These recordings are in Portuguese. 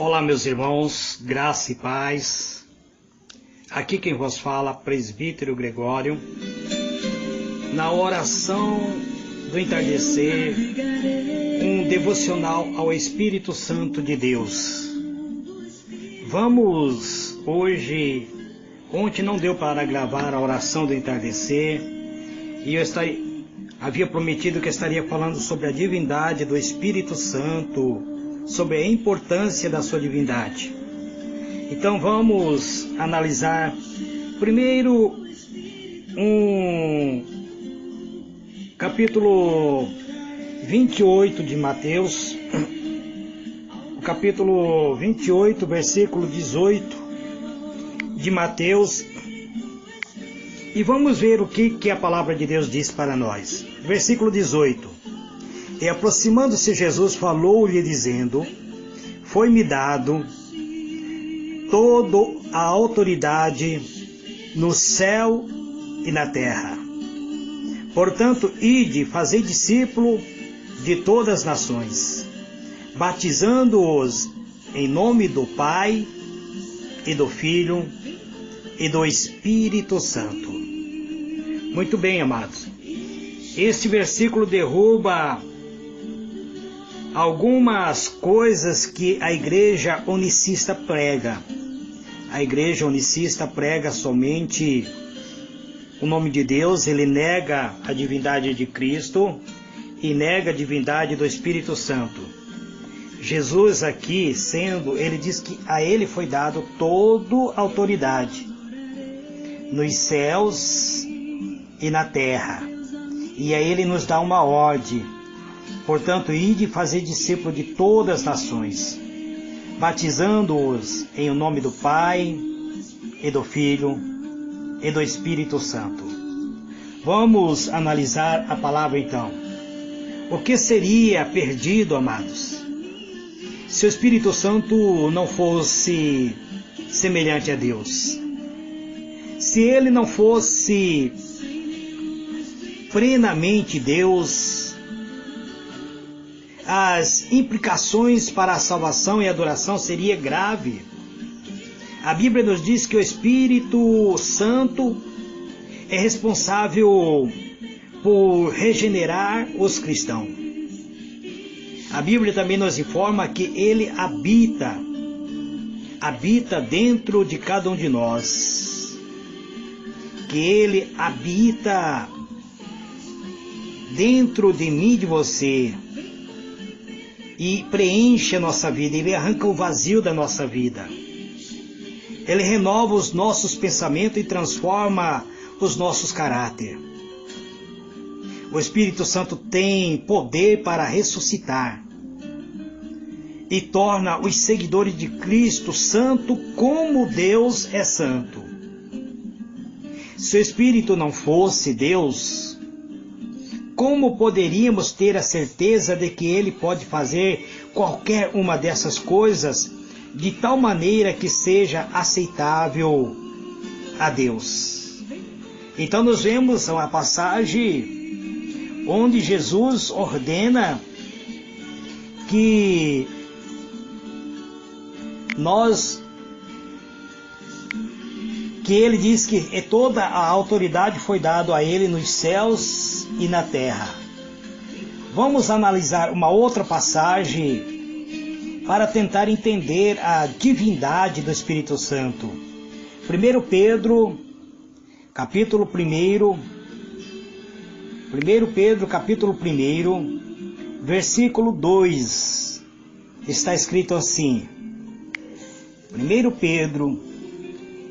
Olá, meus irmãos, graça e paz. Aqui quem vos fala, presbítero Gregório, na oração do entardecer, um devocional ao Espírito Santo de Deus. Vamos hoje, ontem não deu para gravar a oração do entardecer, e eu havia prometido que estaria falando sobre a divindade do Espírito Santo, sobre a importância da sua divindade. Então vamos analisar primeiro capítulo 28 de Mateus, o capítulo 28, versículo 18 de Mateus, e vamos ver o que a palavra de Deus diz para nós. Versículo 18. E aproximando-se Jesus, falou-lhe dizendo: Foi-me dado toda a autoridade no céu e na terra. Portanto, ide, fazei discípulo de todas as nações, batizando-os em nome do Pai e do Filho e do Espírito Santo. Muito bem, amados. Este versículo derruba algumas coisas que a igreja unicista prega. A igreja unicista prega somente o nome de Deus, ele nega a divindade de Cristo e nega a divindade do Espírito Santo. Jesus aqui, ele diz que a ele foi dado toda a autoridade nos céus e na terra. E a ele nos dá uma ordem. Portanto, ide e fazer discípulo de todas as nações, batizando-os em o nome do Pai, e do Filho, e do Espírito Santo. Vamos analisar a palavra então. O que seria perdido, amados, se o Espírito Santo não fosse semelhante a Deus? Se ele não fosse plenamente Deus, as implicações para a salvação e adoração seria grave. A Bíblia nos diz que o Espírito Santo é responsável por regenerar os cristãos. A Bíblia também nos informa que ele habita dentro de cada um de nós, que ele habita dentro de mim e de você, e preenche a nossa vida, ele arranca o vazio da nossa vida. Ele renova os nossos pensamentos e transforma os nossos caráteres. O Espírito Santo tem poder para ressuscitar e torna os seguidores de Cristo santo como Deus é santo. Se o Espírito não fosse Deus, como poderíamos ter a certeza de que ele pode fazer qualquer uma dessas coisas de tal maneira que seja aceitável a Deus? Então nós vemos uma passagem onde Jesus ordena que ele diz que toda a autoridade foi dada a ele nos céus e na terra. Vamos analisar uma outra passagem para tentar entender a divindade do Espírito Santo. 1 Pedro, capítulo 1, 1 Pedro, capítulo 1, versículo 2, está escrito assim: 1 Pedro,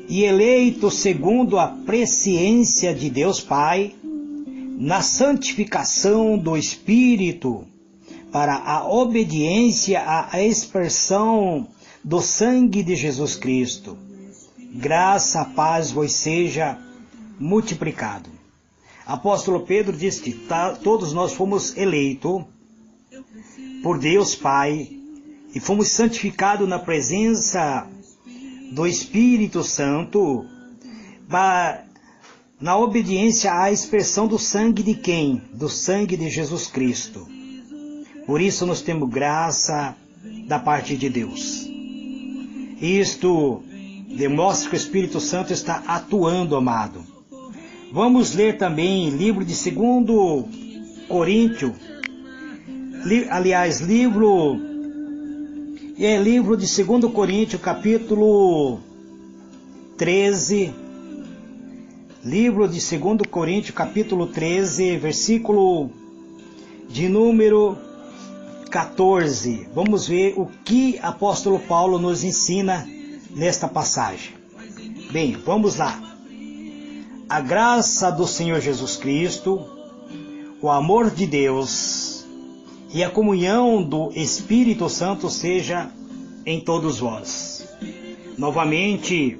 e eleito segundo a presciência de Deus Pai, na santificação do Espírito, para a obediência à expressão do sangue de Jesus Cristo. Graça, paz vos seja multiplicado. Apóstolo Pedro diz que todos nós fomos eleitos por Deus Pai e fomos santificados na presença do Espírito Santo, na obediência à expressão do sangue de quem? Do sangue de Jesus Cristo. Por isso nós temos graça da parte de Deus. Isto demonstra que o Espírito Santo está atuando, amado. Vamos ler também livro de 2 Coríntios, livro de 2 Coríntios, capítulo 13, livro de 2 Coríntios, capítulo 13, versículo de número 14. Vamos ver o que apóstolo Paulo nos ensina nesta passagem. Bem, vamos lá. A graça do Senhor Jesus Cristo, o amor de Deus e a comunhão do Espírito Santo seja em todos vós. Novamente,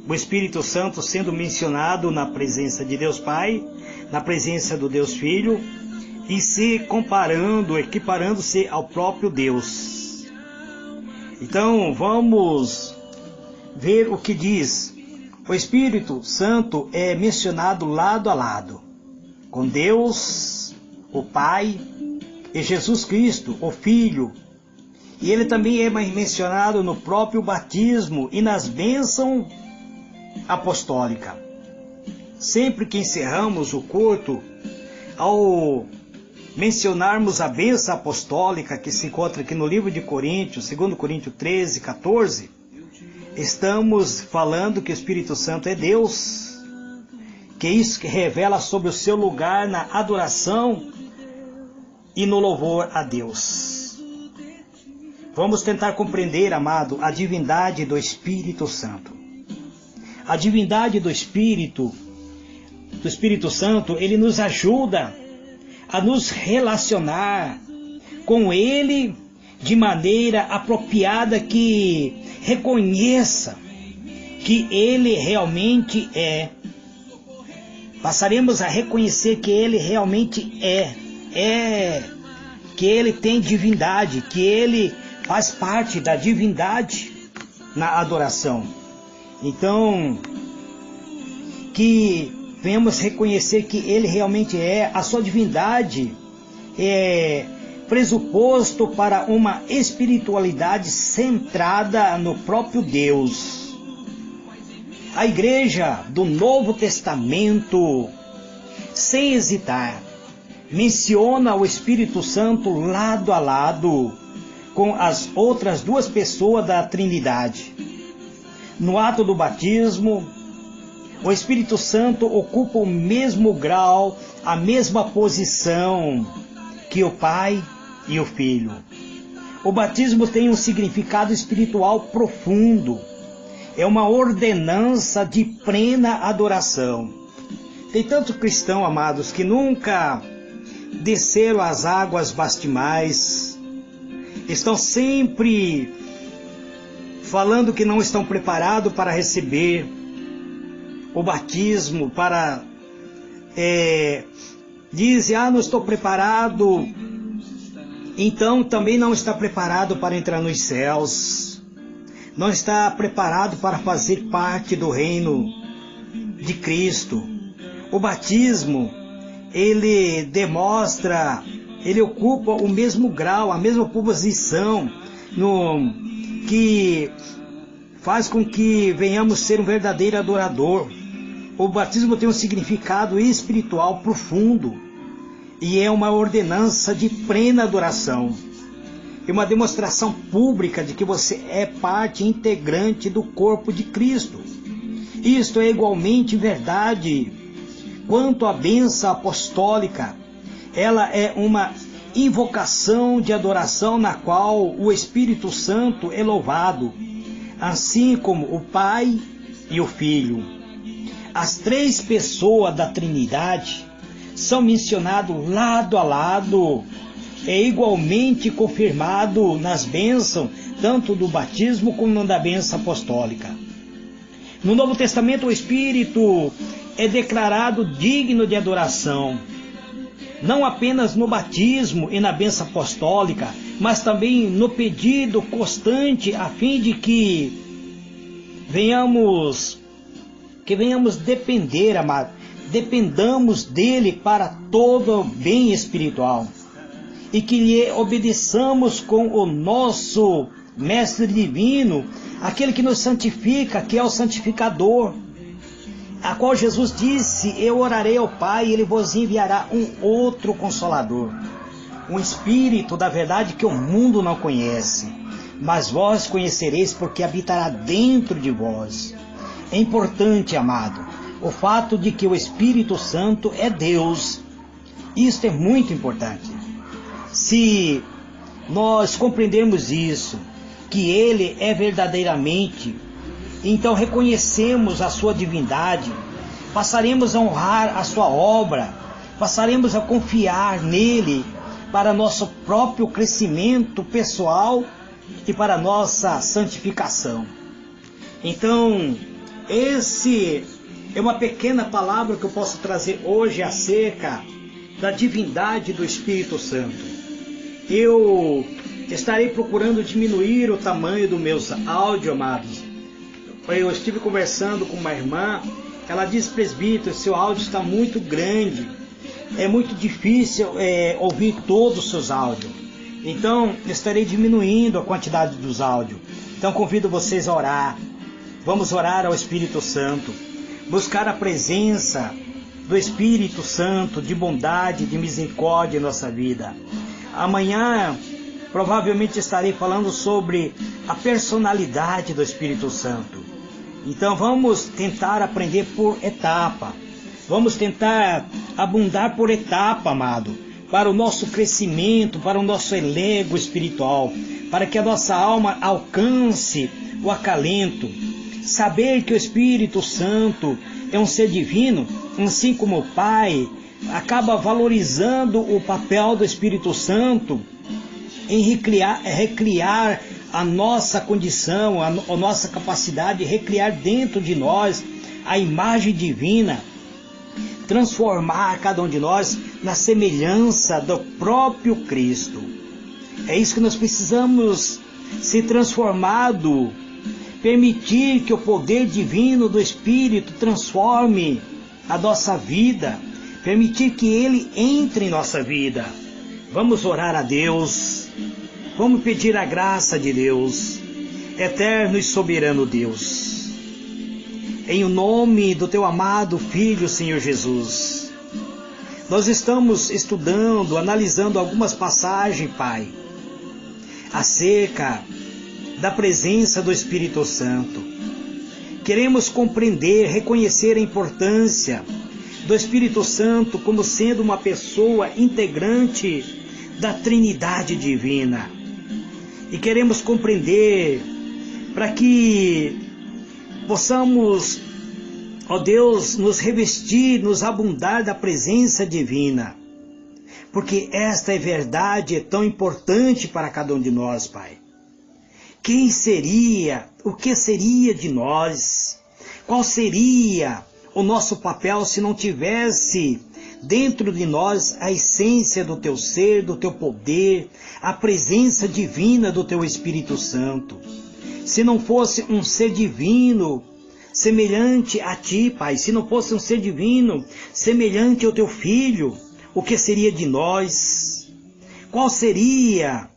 o Espírito Santo sendo mencionado na presença de Deus Pai, na presença do Deus Filho, e se comparando, equiparando-se ao próprio Deus. Então, vamos ver o que diz. O Espírito Santo é mencionado lado a lado, com Deus, o Pai, e Jesus Cristo, o Filho. E ele também é mencionado no próprio batismo e nas bênçãos apostólicas. Sempre que encerramos o culto, ao mencionarmos a bênção apostólica que se encontra aqui no livro de Coríntios, 2 Coríntios 13, 14, estamos falando que o Espírito Santo é Deus, que isso revela sobre o seu lugar na adoração e no louvor a Deus. Vamos tentar compreender, amado, a divindade do Espírito Santo. A divindade do Espírito Santo, ele nos ajuda a nos relacionar com ele de maneira apropriada, que reconheça que ele realmente é. Passaremos a reconhecer que ele realmente que ele tem divindade, que ele faz parte da divindade na adoração. Então, que venhamos reconhecer que ele realmente é, a sua divindade é pressuposto para uma espiritualidade centrada no próprio Deus. A igreja do Novo Testamento, sem hesitar, menciona o Espírito Santo lado a lado com as outras duas pessoas da Trindade. No ato do batismo, o Espírito Santo ocupa o mesmo grau, a mesma posição que o Pai e o Filho. O batismo tem um significado espiritual profundo. É uma ordenança de plena adoração. Tem tanto cristão, amados, que nunca desceram as águas batismais, estão sempre falando que não estão preparados para receber o batismo, dizem, não estou preparado, então também não está preparado para entrar nos céus, não está preparado para fazer parte do reino de Cristo. O batismo, ele demonstra, ele ocupa o mesmo grau, a mesma posição, que faz com que venhamos ser um verdadeiro adorador. O batismo tem um significado espiritual profundo e é uma ordenança de plena adoração. É uma demonstração pública de que você é parte integrante do corpo de Cristo. Isto é igualmente verdade quanto à bênção apostólica. Ela é uma invocação de adoração na qual o Espírito Santo é louvado, assim como o Pai e o Filho. As três pessoas da Trindade são mencionados lado a lado. É igualmente confirmado nas bênçãos, tanto do batismo como da bênção apostólica. No Novo Testamento, o Espírito é declarado digno de adoração, não apenas no batismo e na bênção apostólica, mas também no pedido constante, a fim de que venhamos depender, amado, dependamos dele para todo o bem espiritual, e que lhe obedeçamos com o nosso Mestre divino, aquele que nos santifica, que é o santificador, a qual Jesus disse: eu orarei ao Pai e Ele vos enviará um outro Consolador, um Espírito da verdade que o mundo não conhece, mas vós conhecereis porque habitará dentro de vós. É importante, amado, o fato de que o Espírito Santo é Deus. Isto é muito importante. Se nós compreendermos isso, que Ele é verdadeiramente, então reconhecemos a sua divindade, passaremos a honrar a sua obra, passaremos a confiar nele para nosso próprio crescimento pessoal e para nossa santificação. Então, esse é uma pequena palavra que eu posso trazer hoje acerca da divindade do Espírito Santo. Eu estarei procurando diminuir o tamanho dos meus áudios, amados. Eu estive conversando com uma irmã, ela disse: presbítero, seu áudio está muito grande, é muito difícil ouvir todos os seus áudios. Então, estarei diminuindo a quantidade dos áudios. Então, convido vocês a orar. Vamos orar ao Espírito Santo, buscar a presença do Espírito Santo, de bondade, de misericórdia em nossa vida. Amanhã, provavelmente estarei falando sobre a personalidade do Espírito Santo. Então vamos tentar aprender por etapa. Vamos tentar abundar por etapa, amado, para o nosso crescimento, para o nosso elego espiritual, para que a nossa alma alcance o acalento. Saber que o Espírito Santo é um ser divino, assim como o Pai acaba valorizando o papel do Espírito Santo em recriar a nossa condição, a nossa capacidade de recriar dentro de nós a imagem divina, transformar cada um de nós na semelhança do próprio Cristo. É isso que nós precisamos ser transformado, permitir que o poder divino do Espírito transforme a nossa vida, permitir que Ele entre em nossa vida. Vamos orar a Deus, vamos pedir a graça de Deus, eterno e soberano Deus. Em o nome do Teu amado Filho, Senhor Jesus, nós estamos estudando, analisando algumas passagens, Pai, acerca da presença do Espírito Santo. Queremos compreender, reconhecer a importância do Espírito Santo como sendo uma pessoa integrante da Trindade Divina. E queremos compreender para que possamos, ó Deus, nos revestir, nos abundar da presença divina. Porque esta é verdade, é tão importante para cada um de nós, Pai. Quem seria, o que seria de nós? Qual seria o nosso papel se não tivesse dentro de nós a essência do Teu ser, do Teu poder, a presença divina do Teu Espírito Santo? Se não fosse um ser divino semelhante a Ti, Pai, se não fosse um ser divino semelhante ao Teu Filho, o que seria de nós? Qual seria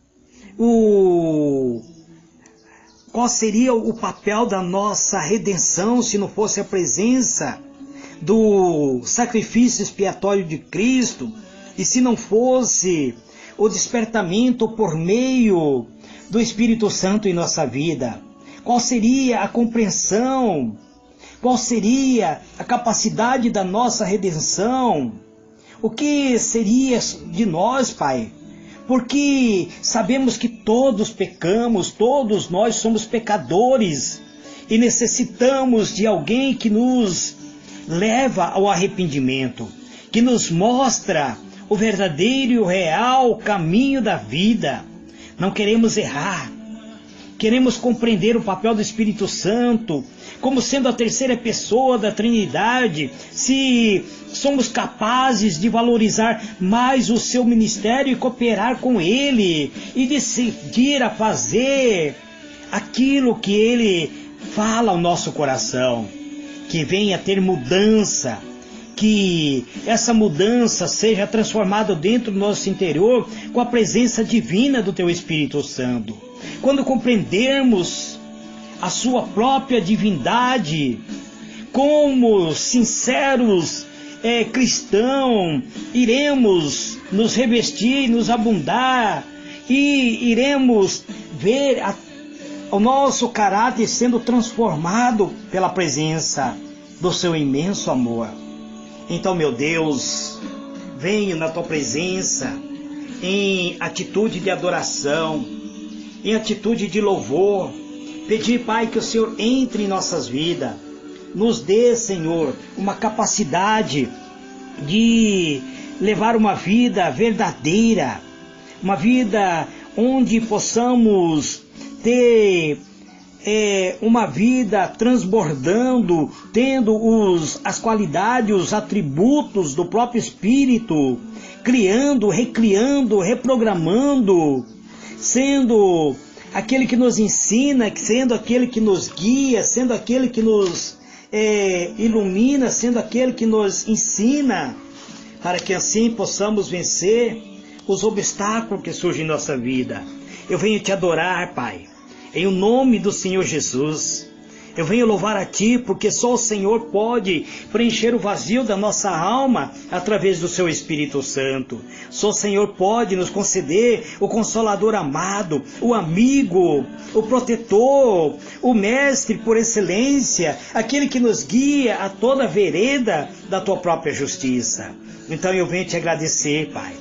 o papel da nossa redenção se não fosse a presença do sacrifício expiatório de Cristo e se não fosse o despertamento por meio do Espírito Santo em nossa vida? Qual seria a compreensão? Qual seria a capacidade da nossa redenção? O que seria de nós, Pai? Porque sabemos que todos pecamos, todos nós somos pecadores e necessitamos de alguém que nos leva ao arrependimento, que nos mostra o verdadeiro e o real caminho da vida. Não queremos errar, queremos compreender o papel do Espírito Santo como sendo a terceira pessoa da Trindade, se somos capazes de valorizar mais o seu ministério e cooperar com ele e decidir a fazer aquilo que ele fala ao nosso coração, que venha ter mudança, que essa mudança seja transformada dentro do nosso interior com a presença divina do Teu Espírito Santo. Quando compreendermos a Sua própria divindade, como sinceros cristãos, iremos nos revestir, nos abundar e iremos ver o nosso caráter sendo transformado pela presença do Seu imenso amor. Então, meu Deus, venho na Tua presença em atitude de adoração, em atitude de louvor, pedir, Pai, que o Senhor entre em nossas vidas, nos dê, Senhor, uma capacidade de levar uma vida verdadeira, uma vida onde possamos ter uma vida transbordando, tendo as qualidades, os atributos do próprio Espírito, criando, recriando, reprogramando, sendo aquele que nos ensina, sendo aquele que nos guia, sendo aquele que nos ilumina, sendo aquele que nos ensina, para que assim possamos vencer os obstáculos que surgem em nossa vida. Eu venho te adorar, Pai, em o nome do Senhor Jesus. Eu venho louvar a Ti, porque só o Senhor pode preencher o vazio da nossa alma através do Seu Espírito Santo. Só o Senhor pode nos conceder o Consolador amado, o amigo, o protetor, o mestre por excelência, aquele que nos guia a toda a vereda da Tua própria justiça. Então eu venho te agradecer, Pai,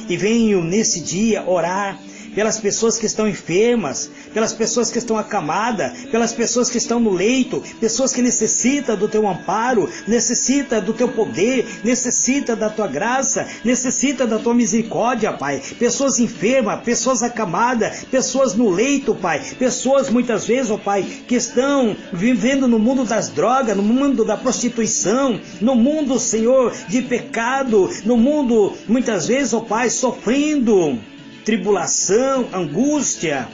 e venho nesse dia orar pelas pessoas que estão enfermas, pelas pessoas que estão acamadas, pelas pessoas que estão no leito, pessoas que necessitam do Teu amparo, necessitam do Teu poder, necessitam da Tua graça, necessitam da Tua misericórdia, Pai. Pessoas enfermas, pessoas acamadas, pessoas no leito, Pai. Pessoas muitas vezes, ó Pai, que estão vivendo no mundo das drogas, no mundo da prostituição, no mundo, Senhor, de pecado, no mundo, muitas vezes, ó Pai, sofrendo tribulação, angústia.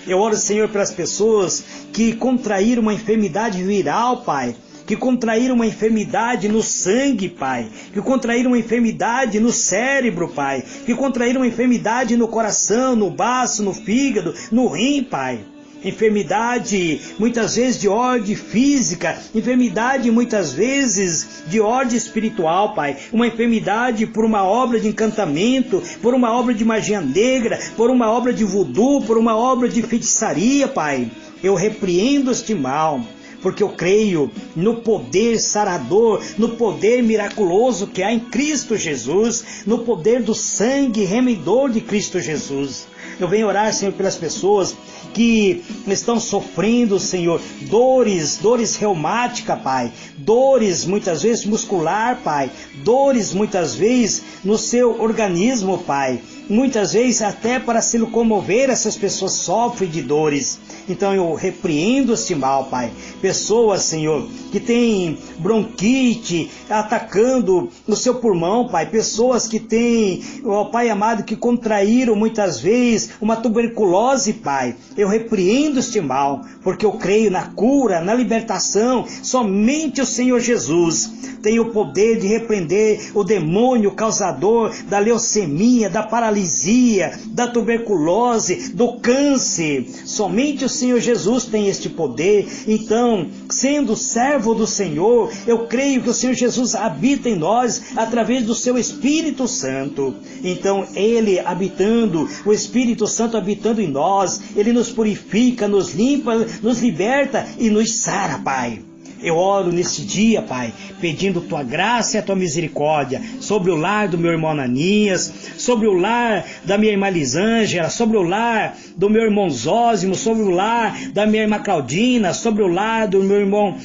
Eu oro, Senhor, para as pessoas que contraíram uma enfermidade viral, Pai, que contraíram uma enfermidade no sangue, Pai, que contraíram uma enfermidade no cérebro, Pai, que contraíram uma enfermidade no coração, no baço, no fígado, no rim, Pai. Enfermidade muitas vezes de ordem física, enfermidade muitas vezes de ordem espiritual, Pai, uma enfermidade por uma obra de encantamento, por uma obra de magia negra, por uma obra de voodoo, por uma obra de feitiçaria, Pai. Eu repreendo este mal, porque eu creio no poder sarador, no poder miraculoso que há em Cristo Jesus, no poder do sangue remidor de Cristo Jesus. Eu venho orar, Senhor, pelas pessoas que estão sofrendo, Senhor, dores reumáticas, Pai, dores muitas vezes muscular, Pai, dores muitas vezes no seu organismo, Pai, muitas vezes até para se locomover essas pessoas sofrem de dores. Então eu repreendo este mal, Pai. Pessoas, Senhor, que têm bronquite atacando no seu pulmão, Pai. Pessoas que têm, ó Pai amado, que contraíram muitas vezes uma tuberculose, Pai. Eu repreendo este mal, porque eu creio na cura, na libertação. Somente o Senhor Jesus tem o poder de repreender o demônio causador da leucemia, da paralisia, da tuberculose, do câncer. Somente o Senhor Jesus tem este poder. Então, sendo servo do Senhor, eu creio que o Senhor Jesus habita em nós através do seu Espírito Santo. Então, Ele habitando, o Espírito Santo habitando em nós, Ele nos purifica, nos limpa, nos liberta e nos sara, Pai. Eu oro neste dia, Pai, pedindo Tua graça e a Tua misericórdia sobre o lar do meu irmão Ananias, sobre o lar da minha irmã Lisângela, sobre o lar do meu irmão Zósimo, sobre o lar da minha irmã Claudina, sobre o lar do meu irmão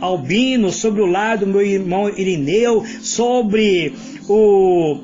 Albino, sobre o lar do meu irmão Irineu, sobre o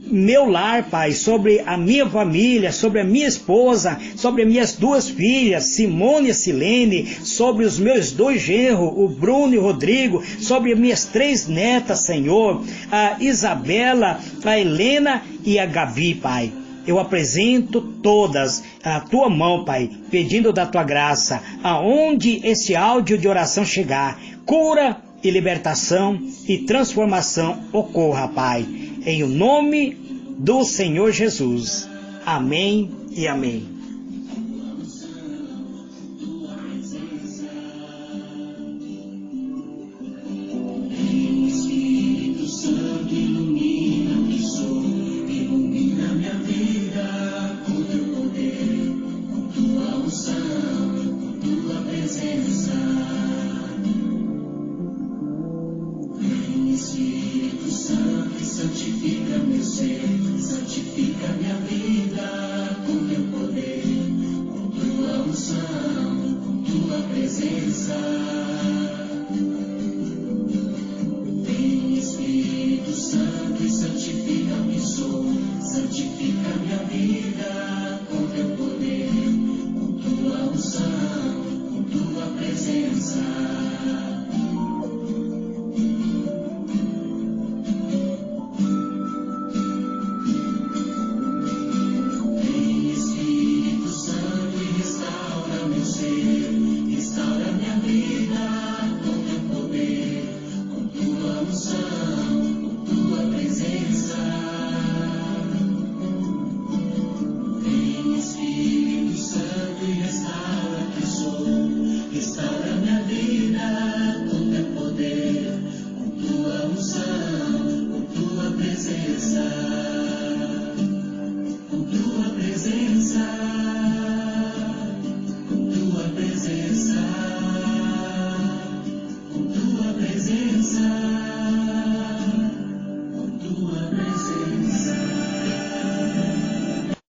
meu lar, Pai, sobre a minha família, sobre a minha esposa, sobre as minhas duas filhas, Simone e Silene, sobre os meus dois genros, o Bruno e o Rodrigo, sobre as minhas 3 netas, Senhor, a Isabela, a Helena e a Gabi, Pai. Eu apresento todas à Tua mão, Pai, pedindo da Tua graça, aonde esse áudio de oração chegar, cura e libertação e transformação ocorra, Pai, em o nome do Senhor Jesus. Amém e amém.